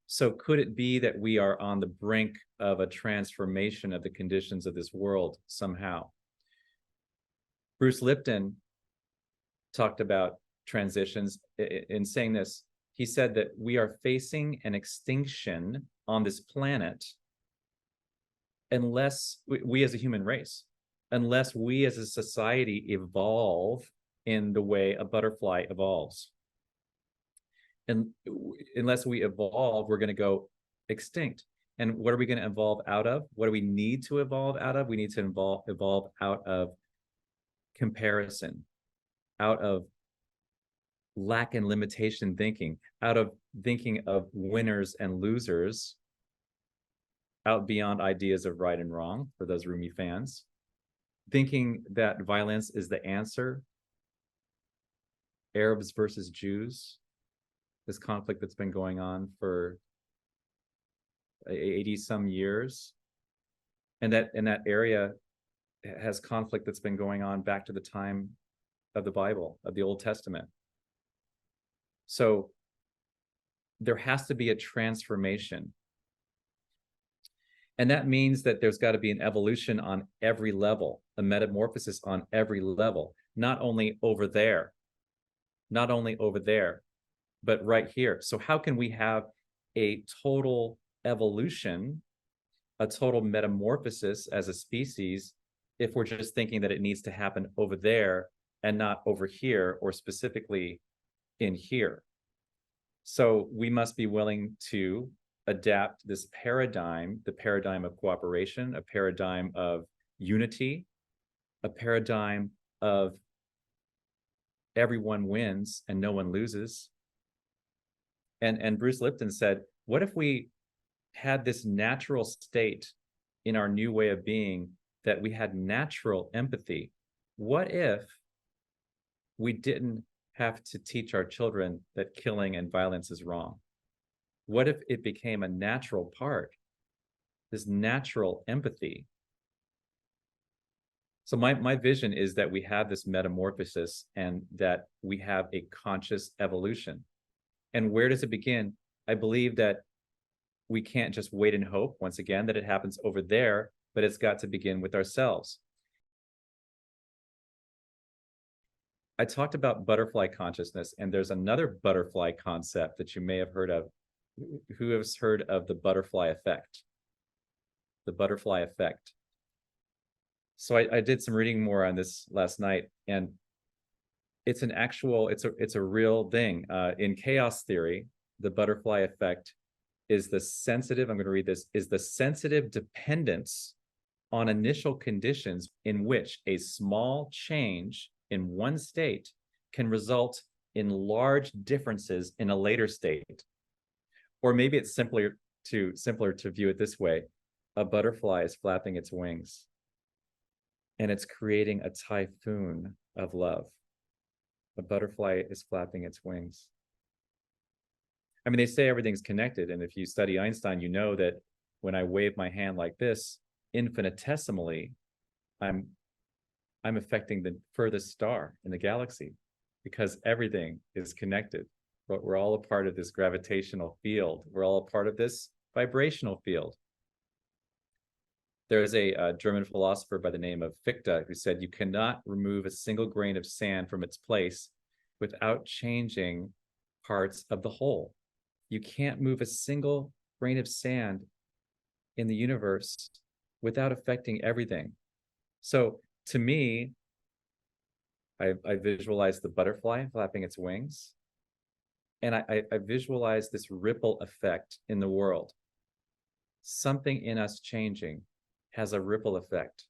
So could it be that we are on the brink of a transformation of the conditions of this world somehow? Bruce Lipton talked about transitions in saying this. He said that we are facing an extinction on this planet unless we as a human race, unless we as a society evolve in the way a butterfly evolves. And unless we evolve, we're going to go extinct. And what are we going to evolve out of? What do we need to evolve out of? We need to evolve out of comparison, out of lack and limitation thinking, out of thinking of winners and losers, out beyond ideas of right and wrong for those Rumi fans, thinking that violence is the answer, Arabs versus Jews, this conflict that's been going on for 80 some years, and that in that area has conflict that's been going on back to the time of the Bible, of the Old Testament. So there has to be a transformation. And that means that there's got to be an evolution on every level, a metamorphosis on every level, not only over there, but right here. So how can we have a total evolution, a total metamorphosis as a species, if we're just thinking that it needs to happen over there and not over here, or specifically in here? So we must be willing to adapt this paradigm, the paradigm of cooperation, a paradigm of unity, a paradigm of everyone wins and no one loses. And Bruce Lipton said, what if we had this natural state in our new way of being, that we had natural empathy? What if we didn't have to teach our children that killing and violence is wrong? What if it became a natural part, this natural empathy? So my vision is that we have this metamorphosis and that we have a conscious evolution. And where does it begin? I believe that we can't just wait and hope, once again, that it happens over there, but it's got to begin with ourselves. I talked about butterfly consciousness, and there's another butterfly concept that you may have heard of. Who has heard of the butterfly effect? The butterfly effect. So I did some reading more on this last night, and it's an actual, it's a real thing. In chaos theory, the butterfly effect is the sensitive, I'm going to read this, is the sensitive dependence on initial conditions in which a small change in one state can result in large differences in a later state. Or maybe it's simpler to view it this way. A butterfly is flapping its wings, and it's creating a typhoon of love. A butterfly is flapping its wings. I mean, they say everything's connected, and if you study Einstein, you know that when I wave my hand like this, infinitesimally, I'm affecting the furthest star in the galaxy, because everything is connected. But we're all a part of this gravitational field. We're all a part of this vibrational field. There is a German philosopher by the name of Fichte who said, you cannot remove a single grain of sand from its place without changing parts of the whole. You can't move a single grain of sand in the universe without affecting everything. So to me, I visualize the butterfly flapping its wings, and I visualize this ripple effect in the world. Something in us changing has a ripple effect.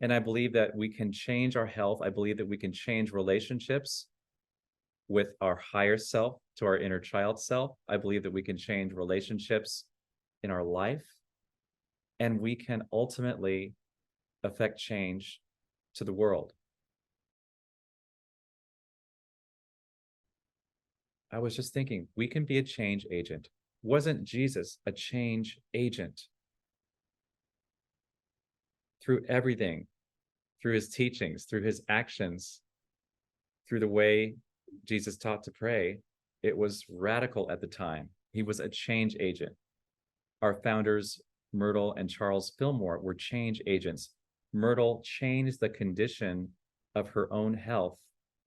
And I believe that we can change our health. I believe that we can change relationships with our higher self to our inner child self. I believe that we can change relationships in our life, and we can ultimately affect change to the world. I was just thinking, we can be a change agent. Wasn't Jesus a change agent? Through everything, through his teachings, through his actions, through the way Jesus taught to pray, it was radical at the time. He was a change agent. Our founders, Myrtle and Charles Fillmore, were change agents. Myrtle changed the condition of her own health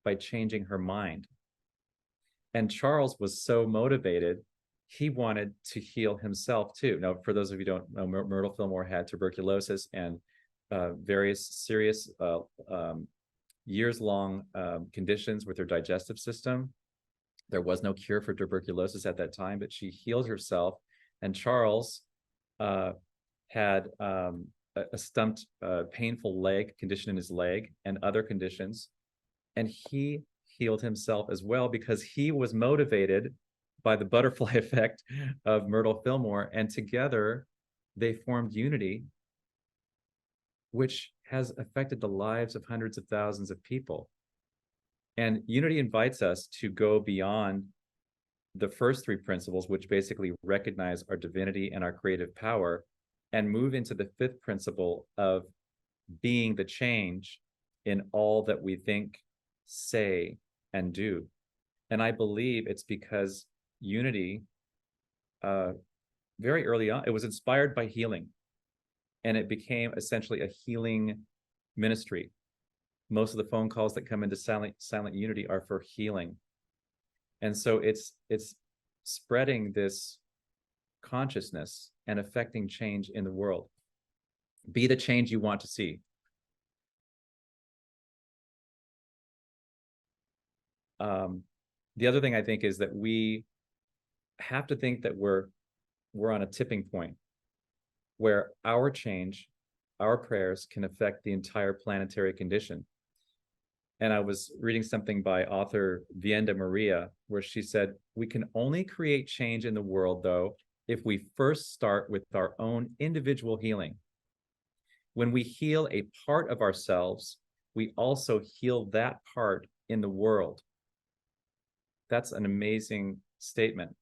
by changing her mind. And Charles was so motivated, he wanted to heal himself too. Now, for those of you who don't know, Myrtle Fillmore had tuberculosis and various serious years-long conditions with her digestive system. There was no cure for tuberculosis at that time, but she healed herself. And Charles had a stumped, painful leg condition in his leg and other conditions. And he healed himself as well because he was motivated by the butterfly effect of Myrtle Fillmore. And together they formed Unity, which has affected the lives of hundreds of thousands of people. And Unity invites us to go beyond the first three principles, which basically recognize our divinity and our creative power, and move into the fifth principle of being the change in all that we think, say, and do. And I believe it's because Unity, very early on, it was inspired by healing, and it became essentially a healing ministry. Most of the phone calls that come into Silent Unity are for healing. And so it's spreading this consciousness and affecting change in the world. Be the change you want to see. The other thing I think is that we have to think that we're on a tipping point where our change, our prayers can affect the entire planetary condition. And I was reading something by author Vienda Maria, where she said, we can only create change in the world, though, if we first start with our own individual healing. When we heal a part of ourselves, we also heal that part in the world. That's an amazing statement.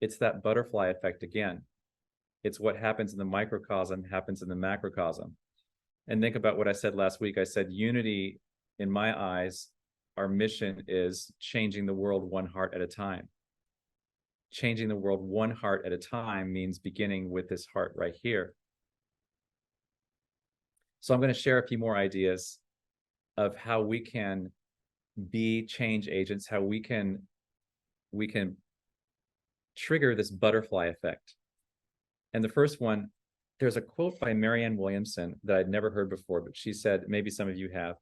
It's that butterfly effect again. It's what happens in the microcosm happens in the macrocosm. And think about what I said last week. I said Unity, in my eyes, our mission is changing the world one heart at a time. Changing the world one heart at a time means beginning with this heart right here. So I'm going to share a few more ideas of how we can be change agents, how we can trigger this butterfly effect. And the first one, there's a quote by Marianne Williamson that I'd never heard before, but she said, maybe some of you have,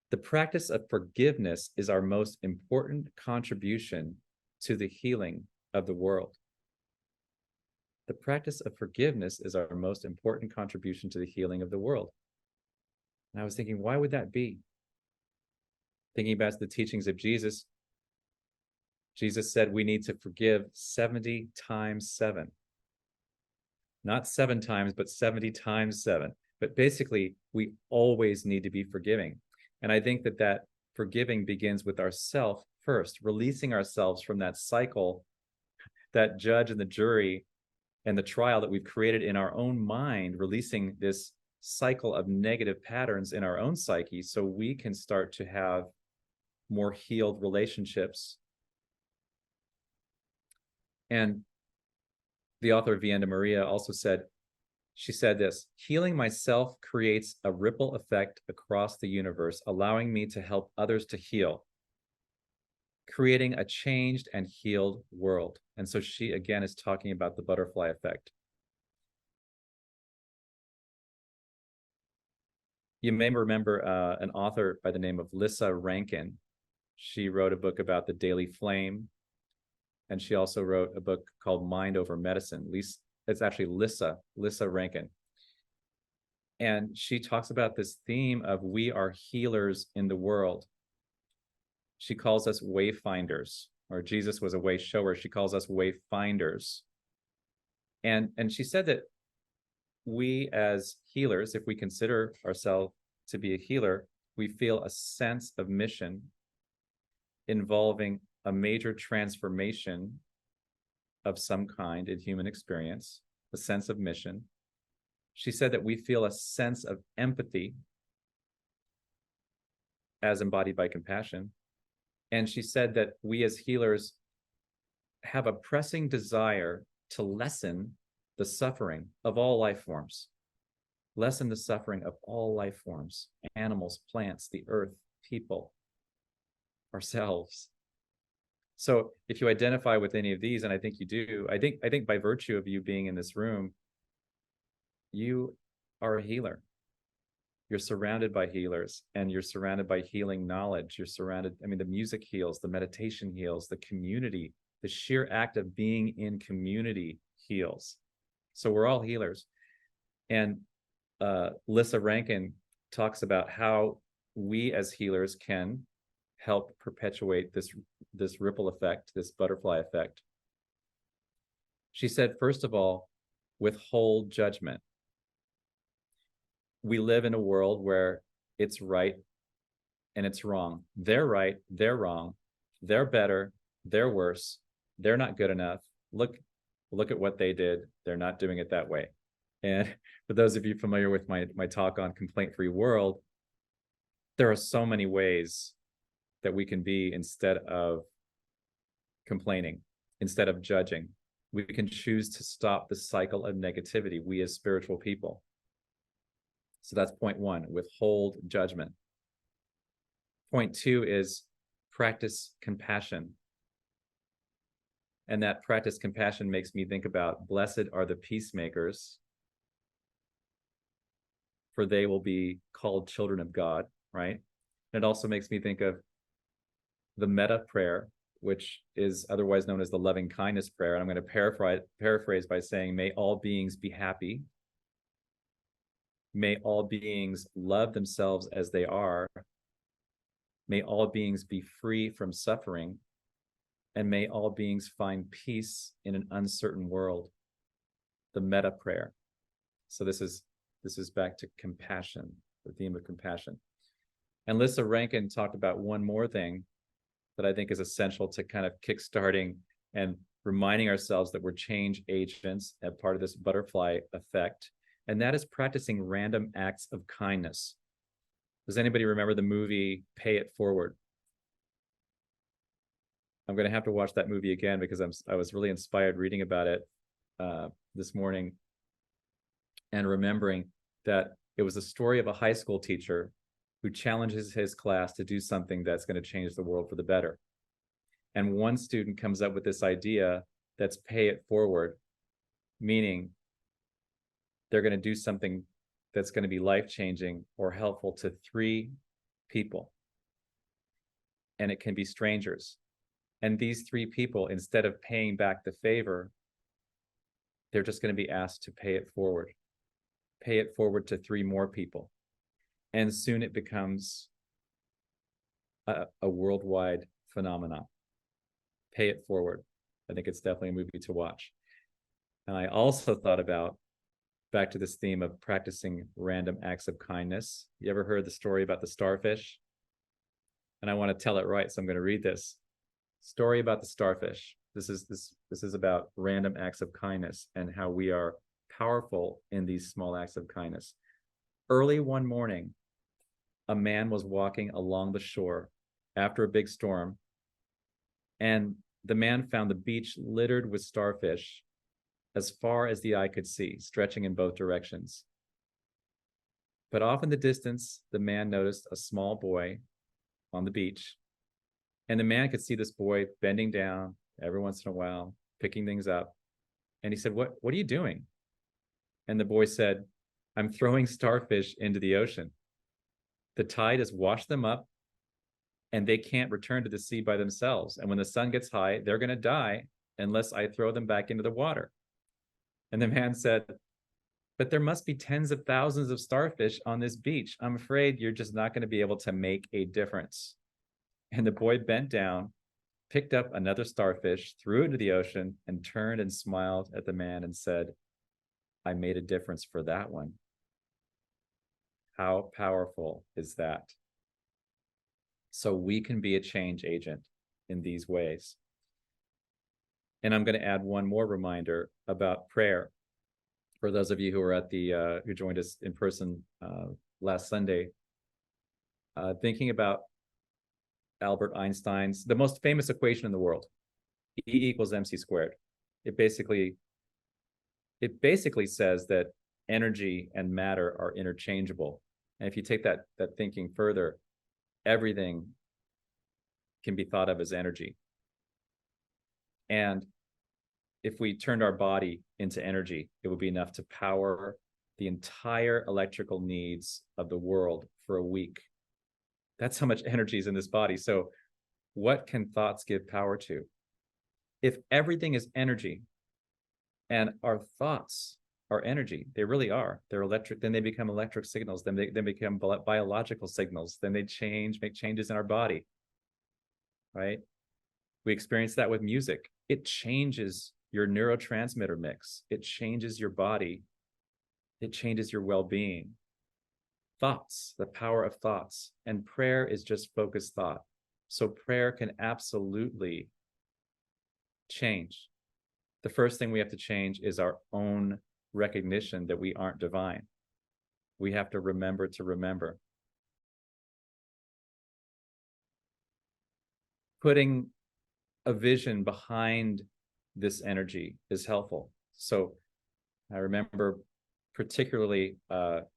the practice of forgiveness is our most important contribution to the healing of the world. The practice of forgiveness is our most important contribution to the healing of the world. And I was thinking, why would that be? Thinking about the teachings of Jesus, Jesus said we need to forgive 70 times 7. Not 7 times, but 70 times 7. But basically, we always need to be forgiving. And I think that forgiving begins with ourself first, releasing ourselves from that cycle, that judge and the jury and the trial that we've created in our own mind, releasing this cycle of negative patterns in our own psyche so we can start to have more healed relationships. And the author Vienda Maria also said, she said this, healing myself creates a ripple effect across the universe, allowing me to help others to heal, creating a changed and healed world. And so she, again, is talking about the butterfly effect. You may remember an author by the name of Lissa Rankin. She wrote a book about the daily flame, and she also wrote a book called Mind Over Medicine. It's actually Lissa Rankin. And she talks about this theme of we are healers in the world. She calls us wayfinders, or Jesus was a way shower. She calls us wayfinders. And she said that we as healers, if we consider ourselves to be a healer, we feel a sense of mission involving a major transformation of some kind in human experience, a sense of mission. She said that we feel a sense of empathy as embodied by compassion. And she said that we as healers have a pressing desire to lessen the suffering of all life forms. Lessen the suffering of all life forms, animals, plants, the earth, people, ourselves. So if you identify with any of these, and I think you do, I think by virtue of you being in this room, you are a healer. You're surrounded by healers, and you're surrounded by healing knowledge. You're surrounded, I mean, the music heals, the meditation heals, the community, the sheer act of being in community heals. So we're all healers. And Lissa Rankin talks about how we as healers can help perpetuate this ripple effect, this butterfly effect. She said, first of all, withhold judgment. We live in a world where it's right and it's wrong. They're right, they're wrong, they're better, they're worse, they're not good enough. Look at what they did. They're not doing it that way. And for those of you familiar with my talk on complaint-free world, there are so many ways that we can be instead of complaining, instead of judging. We can choose to stop the cycle of negativity, we as spiritual people. So that's point one, withhold judgment. Point two is practice compassion. And that practice compassion makes me think about blessed are the peacemakers, for they will be called children of God, right? And it also makes me think of the metta prayer, which is otherwise known as the loving kindness prayer. And I'm going to paraphrase by saying, may all beings be happy. May all beings love themselves as they are. May all beings be free from suffering. And may all beings find peace in an uncertain world. The metta prayer. So this is back to compassion, the theme of compassion. And Lissa Rankin talked about one more thing that I think is essential to kind of kickstarting and reminding ourselves that we're change agents as part of this butterfly effect. And that is practicing random acts of kindness. Does anybody remember the movie Pay It Forward? I'm going to have to watch that movie again because I was really inspired reading about it this morning and remembering that it was a story of a high school teacher who challenges his class to do something that's going to change the world for the better. And one student comes up with this idea that's pay it forward, meaning they're going to do something that's going to be life-changing or helpful to 3 people. And it can be strangers. And these 3 people, instead of paying back the favor, they're just going to be asked to pay it forward. Pay it forward to 3 more people. And soon it becomes a worldwide phenomenon. Pay it forward. I think it's definitely a movie to watch. And I also thought about, back to this theme of practicing random acts of kindness. You ever heard the story about the starfish? And I want to tell it right, so I'm going to read this. Story about the starfish. This is about random acts of kindness and how we are powerful in these small acts of kindness. Early one morning, a man was walking along the shore after a big storm, and the man found the beach littered with starfish as far as the eye could see, stretching in both directions. But off in the distance, the man noticed a small boy on the beach, and the man could see this boy bending down every once in a while, picking things up. And he said, what are you doing? And the boy said, I'm throwing starfish into the ocean. The tide has washed them up, and they can't return to the sea by themselves. And when the sun gets high, they're going to die unless I throw them back into the water. And the man said, but there must be tens of thousands of starfish on this beach. I'm afraid you're just not going to be able to make a difference. And the boy bent down, picked up another starfish, threw it into the ocean, and turned and smiled at the man and said, I made a difference for that one. How powerful is that? So we can be a change agent in these ways. And I'm going to add one more reminder about prayer. For those of you who are at the who joined us in person last Sunday, thinking about Albert Einstein's, the most famous equation in the world, E equals mc squared. It basically says that energy and matter are interchangeable. And if you take that thinking further, everything can be thought of as energy. And if we turned our body into energy, it would be enough to power the entire electrical needs of the world for a week. That's how much energy is in this body. So what can thoughts give power to? If everything is energy and our thoughts are energy, they really are. They're electric, then they become electric signals, then they become biological signals, then they make changes in our body, right? We experience that with music. It changes your neurotransmitter mix. It changes your body. It changes your well-being. Thoughts, the power of thoughts. And prayer is just focused thought. So prayer can absolutely change. The first thing we have to change is our own recognition that we aren't divine. We have to remember to remember. Putting a vision behind this energy is helpful. So I remember particularly apt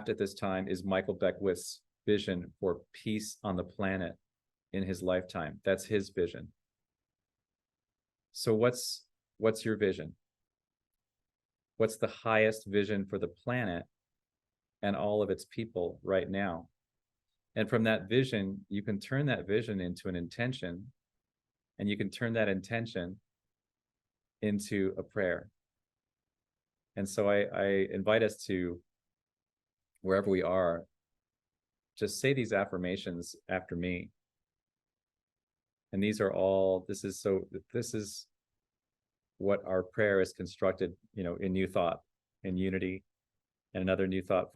at this time is Michael Beckwith's vision for peace on the planet in his lifetime. That's his vision. So what's your vision? What's the highest vision for the planet and all of its people right now? And from that vision, you can turn that vision into an intention, and you can turn that intention into a prayer. And so I invite us to, wherever we are, just say these affirmations after me. And these are all, this is what our prayer is constructed, in New Thought, in Unity, and other New Thought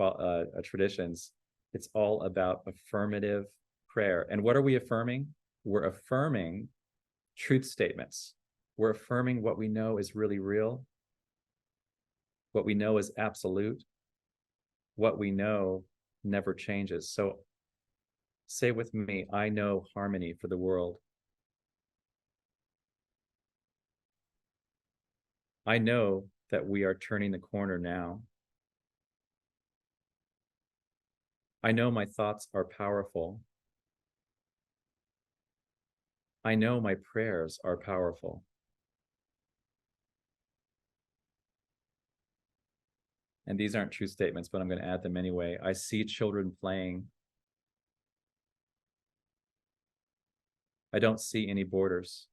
traditions. It's all about affirmative prayer. And what are we affirming? We're affirming truth statements. We're affirming what we know is really real, what we know is absolute, what we know never changes. So say with me, I know harmony for the world. I know that we are turning the corner now. I know my thoughts are powerful. I know my prayers are powerful. And these aren't true statements, but I'm going to add them anyway. I see children playing. I don't see any borders.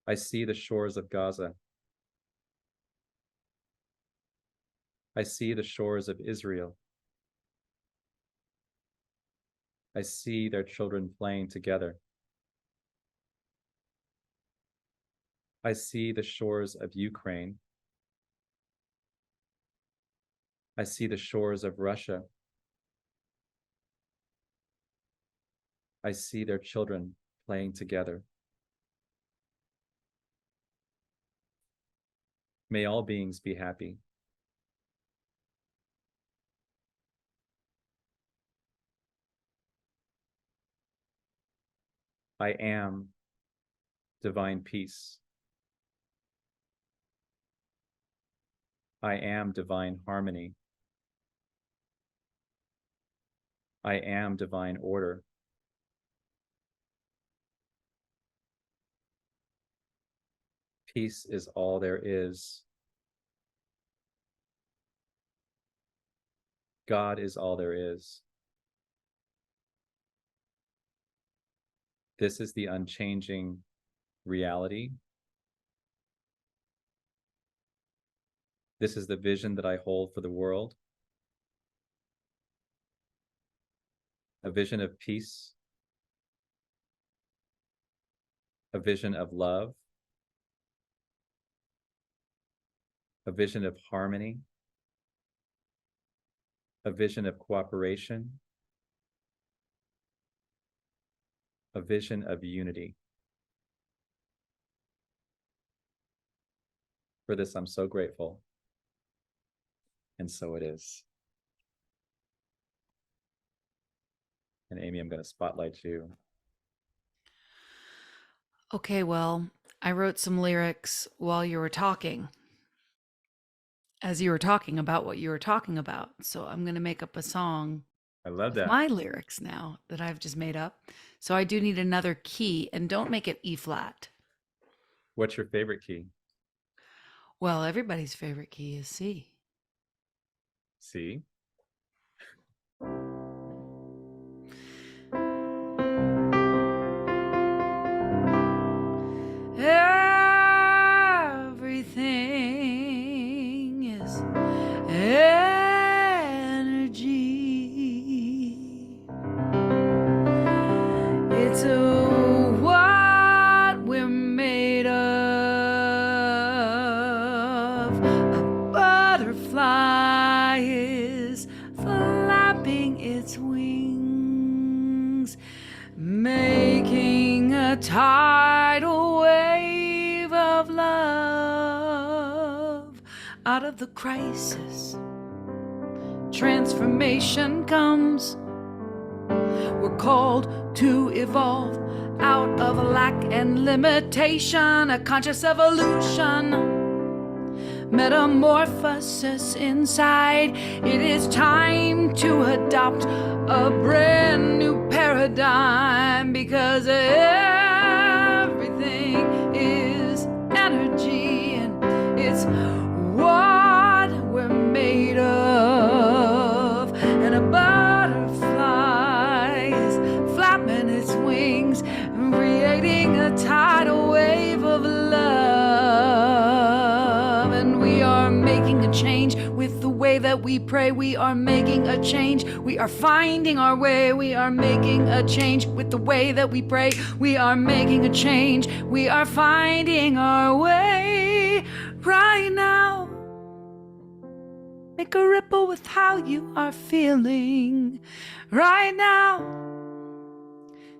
I see the shores of Gaza. I see the shores of Israel. I see their children playing together. I see the shores of Ukraine. I see the shores of Russia. I see their children playing together. May all beings be happy. I am divine peace. I am divine harmony. I am divine order. Peace is all there is. God is all there is. This is the unchanging reality. This is the vision that I hold for the world. A vision of peace. A vision of love. A vision of harmony. A vision of cooperation. A vision of unity. For this, I'm so grateful. And so it is. And Amy, I'm going to spotlight you. Okay, well, I wrote some lyrics while you were talking, as you were talking about what you were talking about. So I'm going to make up a song I love with that. my lyrics now that I've just made up. So I do need another key, and don't make it E flat. What's your favorite key? Well, everybody's favorite key is C. C. Everything is energy. It's what we're made of. A butterfly is flapping its wings, making a tidal wave of love. Out of the crisis, transformation comes. We're called to evolve out of lack and limitation, a conscious evolution, metamorphosis inside. It is time to adopt a brand new paradigm, because everything is energy, and it's what we're made of. And a butterfly is flapping its wings, creating a tidal wave of love. And we are making a change with the way that we pray. We are making a change. We are finding our way. We are making a change with the way that we pray. We are making a change. We are finding our way right now. Make a ripple with how you are feeling right now.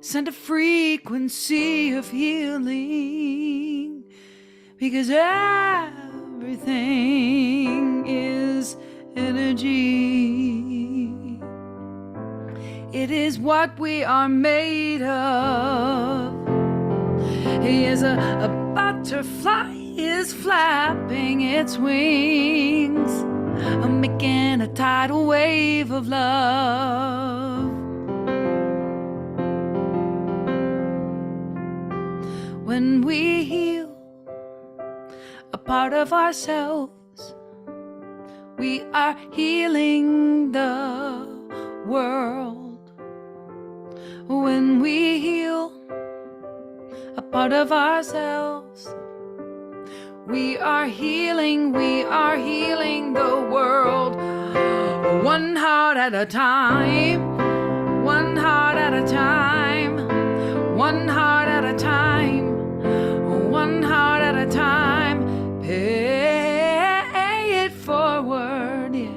Send a frequency of healing, because everything is energy. It is what we are made of. Yes, a butterfly is flapping its wings, making a tidal wave of love. When we heal a part of ourselves, we are healing the world. When we heal a part of ourselves, we are healing the world. One heart at a time, one heart at a time, one heart at a time, one heart at a time. Pay it forward, yeah.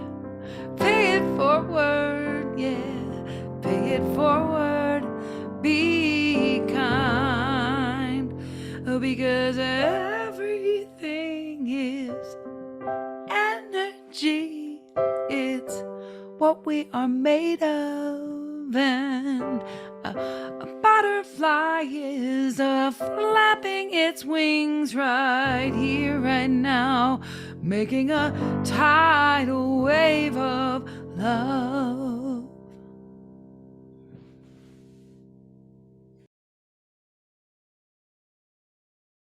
Pay it forward, yeah. Pay it forward. Be kind, because everything is energy. It's what we are made of. And a butterfly is flapping its wings right here, right now, making a tidal wave of love.